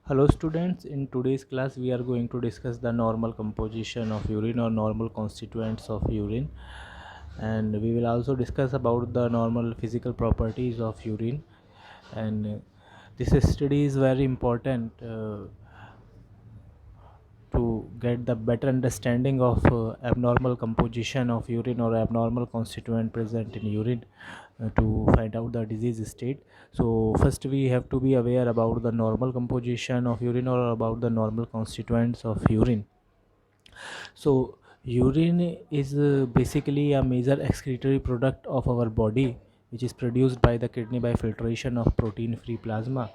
Hello students, in today's class we are going to discuss the normal composition of urine or normal constituents of urine, and we will also discuss about the normal physical properties of urine. And this study is very important to get the better understanding of abnormal composition of urine or abnormal constituent present in urine to find out the disease state. So first we have to be aware about the normal composition of urine or about the normal constituents of urine. So urine is basically a major excretory product of our body which is produced by the kidney by filtration of protein free plasma.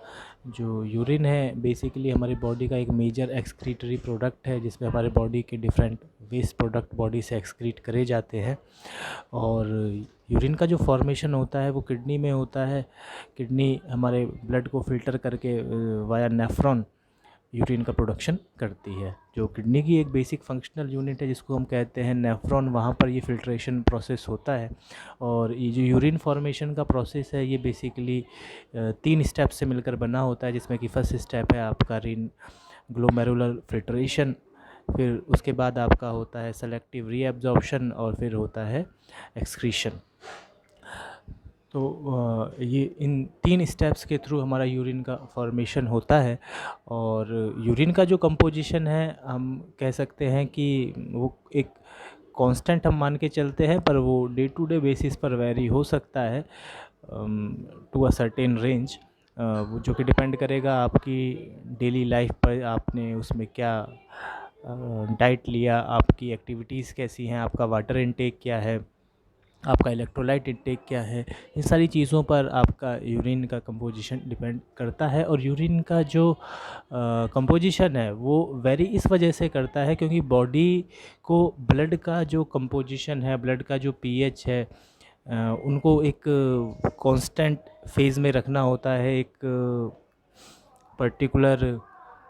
जो urine है basically हमारी body का एक major excretory product है जिसमें हमारे body के different waste product body से एक्सक्रीट करे जाते हैं। और यूरिन का जो फॉर्मेशन होता है वो किडनी में होता है। किडनी हमारे ब्लड को फिल्टर करके वाया नेफ्रॉन यूरिन का प्रोडक्शन करती है। जो किडनी की एक बेसिक फंक्शनल यूनिट है जिसको हम कहते हैं नेफ्रॉन, वहाँ पर ये फिल्ट्रेशन प्रोसेस होता है। और ये जो यूरिन फॉर्मेशन का प्रोसेस है ये बेसिकली 3 स्टेप से मिलकर बना होता है, जिसमें कि फर्स्ट स्टेप है आपका रिन ग्लोमेरुलर फिल्ट्रेशन, फिर उसके बाद आपका होता है सेलेक्टिव रीएब्जॉर्प्शन और फिर होता है एक्सक्रीशन। तो ये इन 3 स्टेप्स के थ्रू हमारा यूरिन का फॉर्मेशन होता है। और यूरिन का जो कंपोजिशन है हम कह सकते हैं कि वो एक कांस्टेंट हम मान के चलते हैं, पर वो डे टू डे बेसिस पर वेरी हो सकता है टू अ सर्टेन रेंज, वो जो कि डिपेंड करेगा आपकी डेली लाइफ पर, आपने उसमें क्या डाइट लिया, आपकी एक्टिविटीज़ कैसी हैं, आपका वाटर इनटेक क्या है, आपका इलेक्ट्रोलाइट इनटेक क्या है। इन सारी चीज़ों पर आपका यूरिन का कंपोजिशन डिपेंड करता है। और यूरिन का जो कंपोजिशन है वो वेरी इस वजह से करता है क्योंकि बॉडी को ब्लड का जो कंपोजिशन है, ब्लड का जो पीएच है, उनको एक कांस्टेंट फेज़ में रखना होता है, एक पर्टिकुलर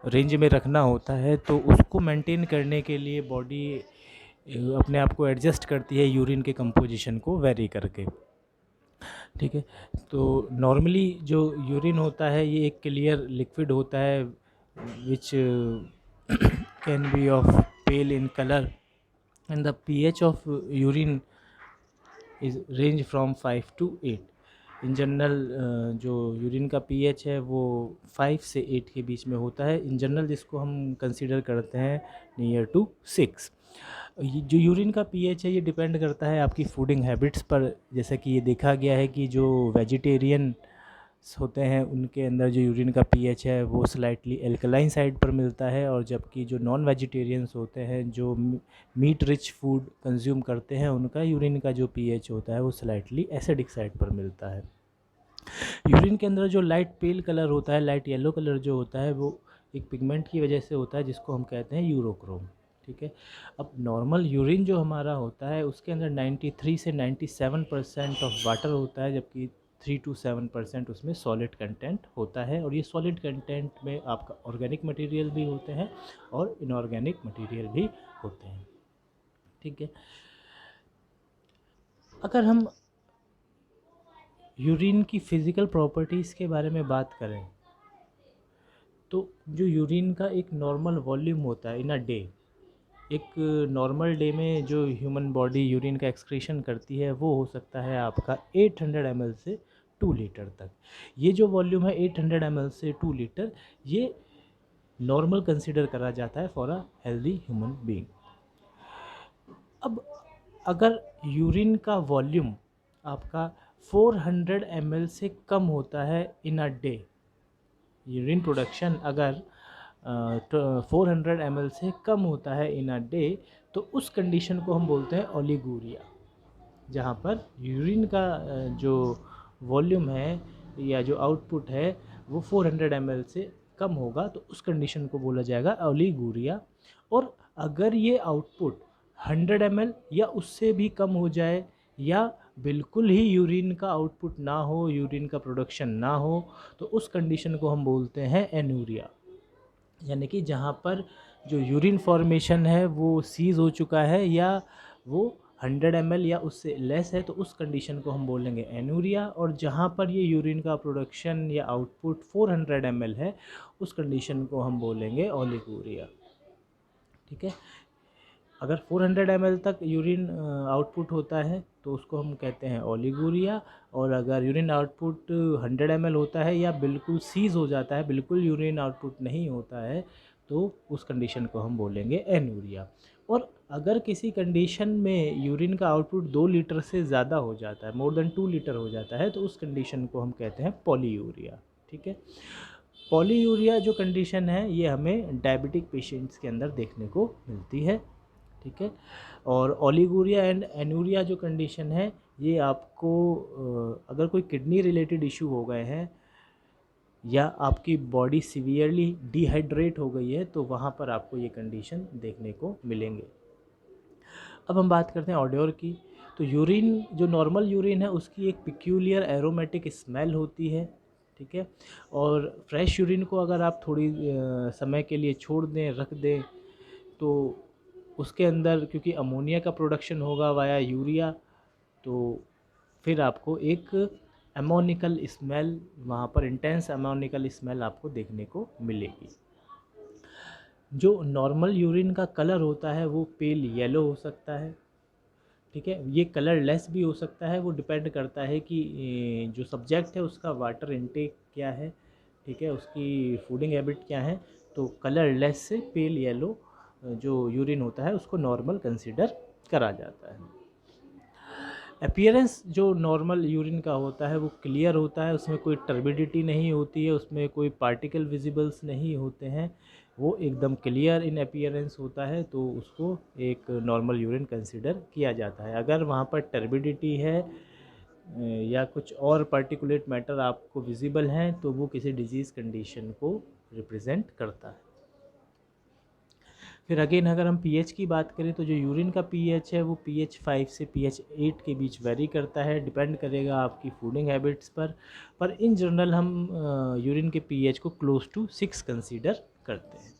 रेंज में रखना होता है। तो उसको मेंटेन करने के लिए बॉडी अपने आप को एडजस्ट करती है यूरिन के कंपोजिशन को वेरी करके। ठीक है, तो नॉर्मली जो यूरिन होता है ये एक क्लियर लिक्विड होता है which can be of pale in colour, and the pH of urine is range from 5 to 8। In general जो यूरिन का पीएच है वो 5 से 8 के बीच में होता है इन जनरल, जिसको हम कंसीडर करते हैं नियर टू 6। ये जो यूरिन का पीएच है ये डिपेंड करता है आपकी फूडिंग हैबिट्स पर। जैसा कि ये देखा गया है कि जो वेजिटेरियन होते हैं उनके अंदर जो यूरिन का पीएच है वो स्लाइटली एल्कलाइन साइड पर मिलता है, और जबकि जो नॉन वेजिटेरियंस होते हैं जो मीट रिच फूड कंज्यूम करते हैं उनका यूरिन का जो पीएच होता है वो स्लाइटली एसिडिक साइड पर मिलता है। यूरिन के अंदर जो लाइट पेल कलर होता है, लाइट येलो कलर जो होता है, वो एक पिगमेंट की वजह से होता है जिसको हम कहते हैं यूरोक्रोम। ठीक है, अब नॉर्मल यूरिन जो हमारा होता है उसके अंदर 93 से 97% ऑफ वाटर होता है, जबकि 3 to 7% उसमें सॉलिड कंटेंट होता है। और ये सॉलिड कंटेंट में आपका ऑर्गेनिक मटेरियल भी होते हैं और इनऑर्गेनिक मटेरियल भी होते हैं। ठीक है, अगर हम यूरिन की फ़िज़िकल प्रॉपर्टीज़ के बारे में बात करें तो जो यूरिन का एक नॉर्मल वॉल्यूम होता है इन अ डे, एक नॉर्मल डे में जो ह्यूमन बॉडी यूरिन का एक्सक्रीशन करती है वो हो सकता है आपका 800 ml से 2 लीटर तक। ये जो वॉल्यूम है 800 ml से 2 लीटर, ये नॉर्मल कंसिडर करा जाता है for a healthy human being. अब अगर यूरिन का वॉल्यूम आपका 400 ml से कम होता है इन अ डे, यूरिन प्रोडक्शन अगर 400 ml से कम होता है इन अ डे, तो उस कंडीशन को हम बोलते हैं ओलिगूरिया, जहाँ पर यूरिन का जो वॉल्यूम है या जो आउटपुट है वो 400 ml से कम होगा, तो उस कंडीशन को बोला जाएगा ओलिगूरिया। और अगर ये आउटपुट 100 ml या उससे भी कम हो जाए, या बिल्कुल ही यूरिन का आउटपुट ना हो, यूरिन का प्रोडक्शन ना हो, तो उस कंडीशन को हम बोलते हैं एनूरिया। यानी कि जहाँ पर जो यूरिन फॉर्मेशन है वो सीज़ हो चुका है या वो 100 ml या उससे लेस है तो उस कंडीशन को हम बोलेंगे एनूरिया, और जहाँ पर ये यूरिन का प्रोडक्शन या आउटपुट 400 ml है उस कंडीशन को हम बोलेंगे ओलिगोरिया। ठीक है, अगर 400 ml तक यूरिन आउटपुट होता है तो उसको हम कहते हैं ओलिगोरिया, और अगर यूरिन आउटपुट 100 ml होता है या बिल्कुल सीज हो जाता है, बिल्कुल यूरिन आउटपुट नहीं होता है, तो उस कंडीशन को हम बोलेंगे एनूरिया। और अगर किसी कंडीशन में यूरिन का आउटपुट 2 लीटर से ज़्यादा हो जाता है, मोर देन 2 लीटर हो जाता है, तो उस कंडीशन को हम कहते हैं पॉलीयूरिया। ठीक है, पॉलीयूरिया जो कंडीशन है ये हमें डायबिटिक पेशेंट्स के अंदर देखने को मिलती है। ठीक है, और ओलिगोरिया एंड एनूरिया जो कंडीशन है ये आपको अगर कोई किडनी रिलेटेड इशू हो गए हैं या आपकी बॉडी सीवियरली डिहाइड्रेट हो गई है तो वहाँ पर आपको ये कंडीशन देखने को मिलेंगे। अब हम बात करते हैं ऑडियोर की। तो यूरिन, जो नॉर्मल यूरिन है उसकी एक पिक्यूलियर एरोमेटिक स्मेल होती है। ठीक है, और फ्रेश यूरिन को अगर आप थोड़ी समय के लिए छोड़ दें, रख दें, तो उसके अंदर क्योंकि अमोनिया का प्रोडक्शन होगा वाया यूरिया, तो फिर आपको एक अमोनिकल स्मेल, वहाँ पर इंटेंस अमोनिकल स्मेल आपको देखने को मिलेगी। जो नॉर्मल यूरिन का कलर होता है वो पेल येलो हो सकता है। ठीक है, ये कलर लेस भी हो सकता है, वो डिपेंड करता है कि जो सब्जेक्ट है उसका वाटर इनटेक क्या है। ठीक है, उसकी फूडिंग हैबिट क्या है। तो कलर लेस से पेल येलो जो यूरिन होता है उसको नॉर्मल कंसीडर करा जाता है। अपीयरेंस जो नॉर्मल यूरिन का होता है वो क्लियर होता है, उसमें कोई टर्बिडिटी नहीं होती है, उसमें कोई पार्टिकल विजिबल्स नहीं होते हैं, वो एकदम क्लियर इन अपीयरेंस होता है, तो उसको एक नॉर्मल यूरिन कंसीडर किया जाता है। अगर वहाँ पर टर्बिडिटी है या कुछ और पार्टिकुलेट मैटर आपको विजिबल हैं तो वो किसी डिजीज़ कंडीशन को रिप्रेजेंट करता है। फिर अगेन अगर हम पीएच की बात करें तो जो यूरिन का पीएच है वो पीएच 5 से पीएच 8 के बीच वेरी करता है, डिपेंड करेगा आपकी फूडिंग हैबिट्स पर इन जनरल हम यूरिन के पीएच को क्लोज टू 6 कंसीडर करते हैं।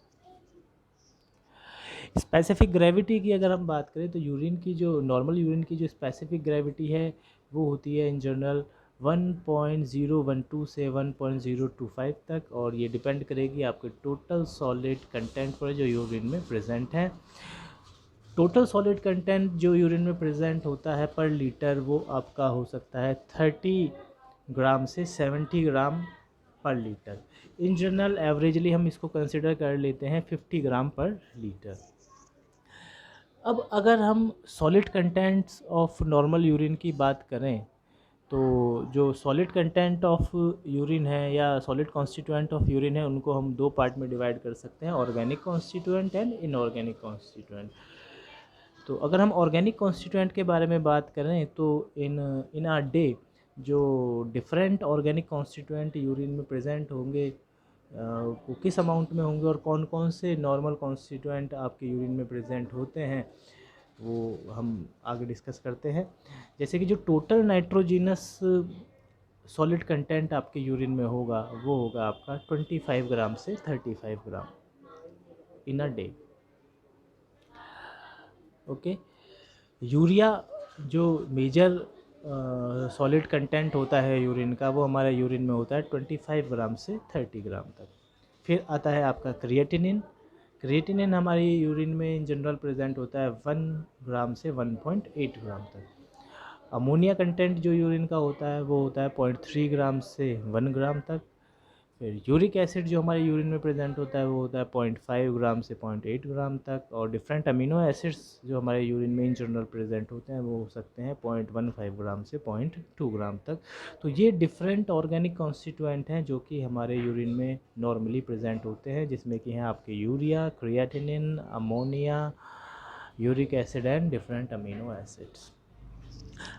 स्पेसिफिक ग्रेविटी की अगर हम बात करें तो यूरिन की जो नॉर्मल यूरिन की जो स्पेसिफिक ग्रेविटी है वो होती है इन जनरल 1.012 से 1.025 तक, और ये डिपेंड करेगी आपके टोटल सॉलिड कंटेंट पर जो यूरिन में प्रेजेंट है। टोटल सॉलिड कंटेंट जो यूरिन में प्रेजेंट होता है पर लीटर वो आपका हो सकता है 30 ग्राम से 70 ग्राम पर लीटर। इन जनरल एवरेजली हम इसको कंसिडर कर लेते हैं 50 ग्राम पर लीटर। अब अगर हम solid contents of normal urine की बात करें तो जो सॉलिड कंटेंट ऑफ यूरिन है या सॉलिड कॉन्स्टिट्यूएंट ऑफ यूरिन है उनको हम दो पार्ट में डिवाइड कर सकते हैं, organic constituent and inorganic constituent. तो अगर हम ऑर्गेनिक कॉन्स्टिट्यूएंट के बारे में बात करें तो इन आर डे जो डिफरेंट ऑर्गेनिक कॉन्स्टिट्यूएंट यूरिन में प्रेजेंट होंगे वो किस अमाउंट में होंगे और कौन कौन से नॉर्मल कॉन्स्टिट्यूएंट आपके यूरिन में प्रेजेंट होते हैं वो हम आगे डिस्कस करते हैं। जैसे कि जो टोटल नाइट्रोजिनस सॉलिड कंटेंट आपके यूरिन में होगा वो होगा आपका 25 ग्राम से 35 ग्राम इन अ डे। ओके, यूरिया जो मेजर सॉलिड कंटेंट होता है यूरिन का वो हमारे यूरिन में होता है 25 ग्राम से 30 ग्राम तक। फिर आता है आपका क्रिएटिनिन। क्रिएटिनिन हमारी यूरिन में इन जनरल प्रेजेंट होता है 1 ग्राम से 1.8 ग्राम तक। अमोनिया कंटेंट जो यूरिन का होता है वो होता है 0.3 ग्राम से 1 ग्राम तक। फिर यूरिक एसिड जो हमारे यूरिन में प्रेजेंट होता है वो होता है 0.5 ग्राम से 0.8 ग्राम तक। और डिफरेंट अमीनो एसिड्स जो हमारे यूरिन में इन जनरल प्रेजेंट होते हैं वो हो सकते हैं 0.15 ग्राम से 0.2 ग्राम तक। तो ये डिफरेंट ऑर्गेनिक कॉन्स्टिट्यूएंट हैं जो कि हमारे यूरिन में नॉर्मली प्रेजेंट होते हैं, जिसमें कि हैं आपके urea, creatinine, ammonia, uric acid and different amino acids.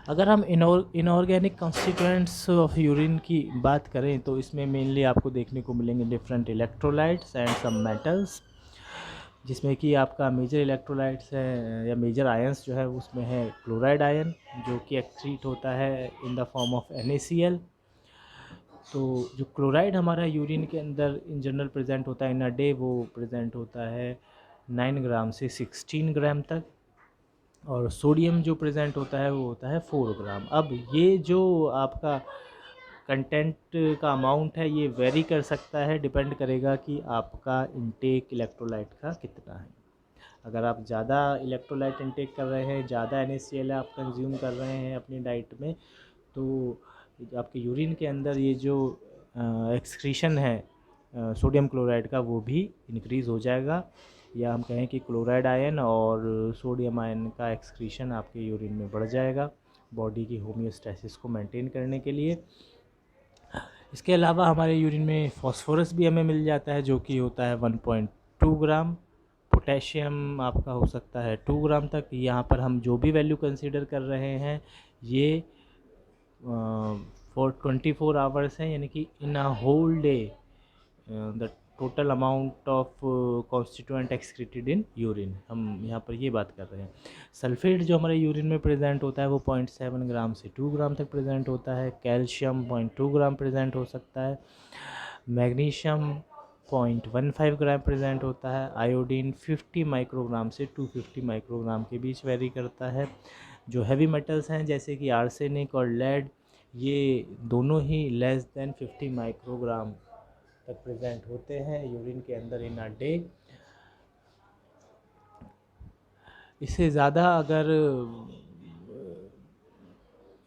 अगर हम इनऑर्गेनिक कॉन्स्टिट्यूएंट्स ऑफ यूरिन की बात करें तो इसमें मेनली आपको देखने को मिलेंगे different electrolytes and some metals, जिसमें कि आपका मेजर इलेक्ट्रोलाइट्स है या मेजर आयंस जो है उसमें है क्लोराइड आयन जो कि एक्सक्रीट होता है in the form of NaCl। तो जो क्लोराइड हमारा यूरिन के अंदर इन जनरल प्रेजेंट होता है इन अ डे वो प्रेजेंट होता है 9 ग्राम से 16 ग्राम तक। और सोडियम जो प्रेजेंट होता है वो होता है 4 ग्राम। अब ये जो आपका कंटेंट का अमाउंट है ये वेरी कर सकता है, डिपेंड करेगा कि आपका इनटेक इलेक्ट्रोलाइट का कितना है। अगर आप ज़्यादा इलेक्ट्रोलाइट इनटेक कर रहे हैं, ज़्यादा NaCl आप कंज्यूम कर रहे हैं अपनी डाइट में, तो आपके यूरिन के अंदर ये जो एक्सक्रीशन है सोडियम क्लोराइड का वो भी इंक्रीज़ हो जाएगा, या हम कहें कि क्लोराइड आयन और सोडियम आयन का एक्सक्रीशन आपके यूरिन में बढ़ जाएगा बॉडी की होम्योस्टैसिस को मेंटेन करने के लिए। इसके अलावा हमारे यूरिन में फास्फोरस भी हमें मिल जाता है जो कि होता है 1.2 ग्राम। पोटेशियम आपका हो सकता है 2 ग्राम तक। यहाँ पर हम जो भी वैल्यू कंसीडर कर रहे हैं ये फॉर 24 आवर्स हैं, यानी कि in a whole day the total amount of constituent excreted in urine, हम यहाँ पर ये बात कर रहे हैं। सल्फेट जो हमारे यूरिन में प्रेजेंट होता है वो 0.7 ग्राम से 2 ग्राम तक प्रेजेंट होता है। कैल्शियम 0.2 ग्राम प्रेजेंट हो सकता है। मैग्नीशियम 0.15 ग्राम प्रेजेंट होता है। आयोडीन 50 माइक्रोग्राम से 250 माइक्रोग्राम के बीच वेरी करता है। जो हैवी मेटल्स हैं जैसे कि आर्सेनिक और लेड, ये दोनों ही लेस देन 50 माइक्रोग्राम तक प्रेजेंट होते हैं यूरिन के अंदर इन अ डे। इससे ज़्यादा अगर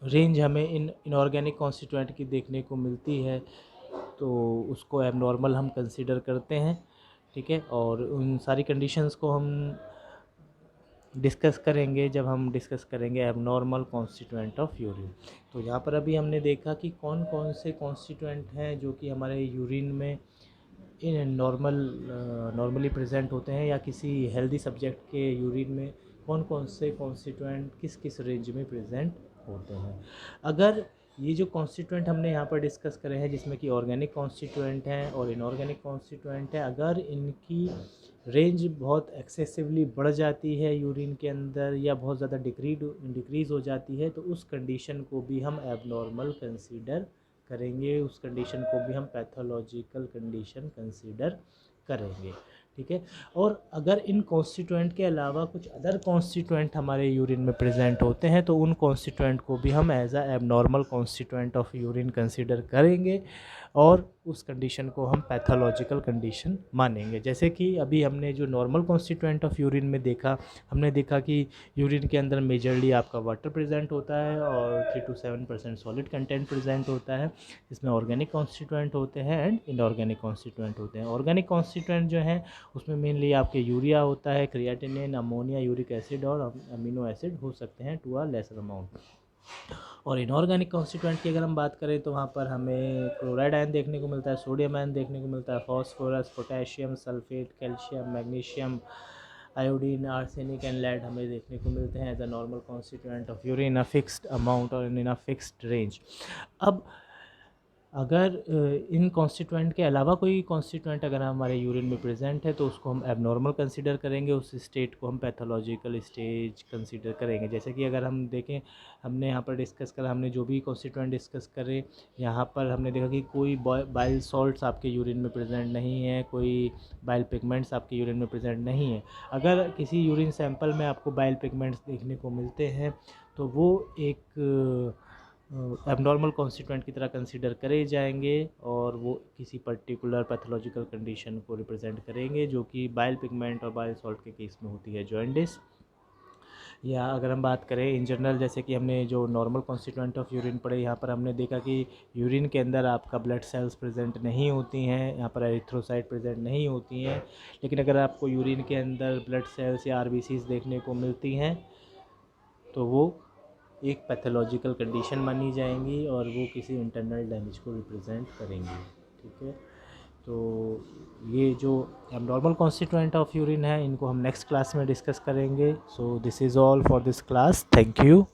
रेंज हमें इनऑर्गेनिक कॉन्स्टिट्यूएंट की देखने को मिलती है तो उसको एबनॉर्मल हम कंसीडर करते हैं, ठीक है। और उन सारी कंडीशंस को हम डिस्कस करेंगे जब हम डिस्कस करेंगे एबनॉर्मल कॉन्स्टिट्यूएंट ऑफ यूरिन। तो यहाँ पर अभी हमने देखा कि कौन कौन से कॉन्स्टिट्यूएंट हैं जो कि हमारे यूरिन में इन नॉर्मली प्रेजेंट होते हैं, या किसी हेल्दी सब्जेक्ट के यूरिन में कौन कौन से कॉन्स्टिट्यूएंट किस किस रेंज में प्रेजेंट होते हैं। अगर ये जो कॉन्स्टिट्यूएंट हमने यहाँ पर डिस्कस करे हैं जिसमें कि ऑर्गेनिक कॉन्स्टिट्यूएंट हैं और इनऑर्गेनिक कॉन्स्टिट्यूएंट हैं, अगर इनकी रेंज बहुत एक्सेसिवली बढ़ जाती है यूरिन के अंदर या बहुत ज़्यादा डिक्रीज़ हो जाती है तो उस कंडीशन को भी हम एबनॉर्मल कंसीडर करेंगे, उस कंडीशन को भी हम पैथोलॉजिकल कंडीशन कंसीडर करेंगे, ठीक है। और अगर इन कॉन्स्टिट्यूएंट के अलावा कुछ अदर कॉन्स्टिट्यूएंट हमारे यूरिन में प्रेजेंट होते हैं तो उन कॉन्स्टिट्यूएंट को भी हम as a abnormal constituent of urine consider करेंगे और उस कंडीशन को हम पैथोलॉजिकल कंडीशन मानेंगे। जैसे कि अभी हमने जो नॉर्मल कॉन्स्टिट्यूएंट ऑफ यूरिन में देखा, हमने देखा कि यूरिन के अंदर मेजरली आपका वाटर प्रेजेंट होता है और 3 to 7% सॉलिड कंटेंट प्रेजेंट होता है। इसमें ऑर्गेनिक कॉन्स्टिट्यूएंट होते हैं एंड इनऑर्गेनिक कॉन्स्टिट्यूएंट होते हैं। ऑर्गेनिक कॉन्स्टिट्यूएंट जो हैं उसमें मेनली आपके यूरिया होता है, क्रिएटिनिन, अमोनिया, यूरिक एसिड और अमीनो एसिड हो सकते हैं टू अ लेसर अमाउंट। और इनऑर्गेनिक कॉन्स्टिट्यूएंट की अगर हम बात करें तो वहाँ पर हमें क्लोराइड आयन देखने को मिलता है, सोडियम आयन देखने को मिलता है, phosphorus, potassium, sulphate, calcium, magnesium, iodine, arsenic and lead हमें देखने को मिलते हैं as a normal constituent of urine in a fixed amount और इन अ फिक्स्ड रेंज। अब अगर इन कॉन्स्टिट्यूएंट के अलावा कोई कॉन्स्टिट्यूएंट अगर हमारे यूरिन में प्रेजेंट है तो उसको हम एबनॉर्मल कंसीडर करेंगे, उस स्टेट को हम पैथोलॉजिकल स्टेज कंसीडर करेंगे। जैसे कि अगर हम देखें, हमने यहाँ पर डिस्कस करा, हमने जो भी कॉन्स्टिट्यूएंट डिस्कस करे यहाँ पर हमने देखा कि कोई बाइल सॉल्ट्स आपके यूरिन में प्रेजेंट नहीं है, कोई बाइल पिगमेंट्स आपके यूरिन में प्रेजेंट नहीं है। अगर किसी यूरिन सैंपल में आपको बाइल पिगमेंट्स देखने को मिलते हैं तो वो एक एबनॉर्मल कॉन्स्टिट्यूएंट की तरह कंसीडर करे जाएंगे और वो किसी पर्टिकुलर पैथोलॉजिकल कंडीशन को रिप्रेजेंट करेंगे जो कि बाइल पिगमेंट और बाइल सॉल्ट के केस में होती है जॉन्डिस। या अगर हम बात करें इन जनरल, जैसे कि हमने जो नॉर्मल कॉन्स्टिट्यूएंट ऑफ यूरिन पढ़े, यहाँ पर हमने देखा कि यूरिन के अंदर आपका ब्लड सेल्स प्रेजेंट नहीं होती हैं, यहाँ पर एरिथ्रोसाइट प्रेजेंट नहीं होती हैं। लेकिन अगर आपको यूरिन के अंदर ब्लड सेल्स या RBCs देखने को मिलती हैं तो वो एक पैथोलॉजिकल कंडीशन मानी जाएंगी और वो किसी इंटरनल डैमेज को रिप्रेजेंट करेंगी, ठीक है। तो ये जो एबनॉर्मल कॉन्स्टिट्यूएंट ऑफ यूरिन है इनको हम नेक्स्ट क्लास में डिस्कस करेंगे। So this is all for this class, thank you.